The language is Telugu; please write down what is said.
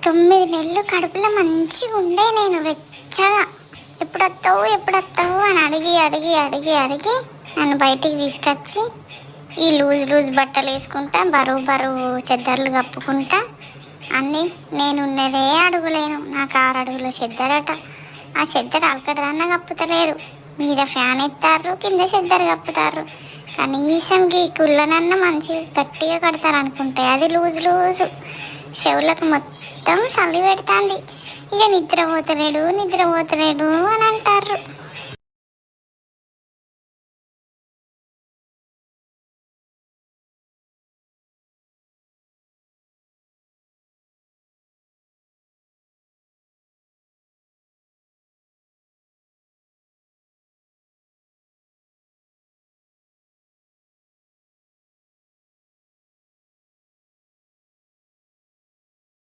9 నెలలు కడుపులో మంచిగా ఉండే నేను వెచ్చగా. ఎప్పుడొస్తావు అని అడిగి అడిగి అడిగి అడిగి నన్ను బయటికి తీసుకొచ్చి ఈ లూజ్ బట్టలు వేసుకుంటా, బరువు చెద్దర్లు కప్పుకుంటా అన్నీ నేనున్నదే అడుగులేను. నాకు 6 అడుగుల చెద్దరట. ఆ చెద్దరు అలకడదన్నా కప్పుతలేరు. మీద ఫ్యాన్ ఎత్తారు, కింద చెద్దరు కప్పుతారు. కనీసం ఈ కుళ్ళనన్నా మంచిగా గట్టిగా కడతారు అనుకుంటే అది లూజు చెవులకు మొత్తం చలి పెడుతుంది. ఇక నిద్రపోతలేడు అని అంటారు.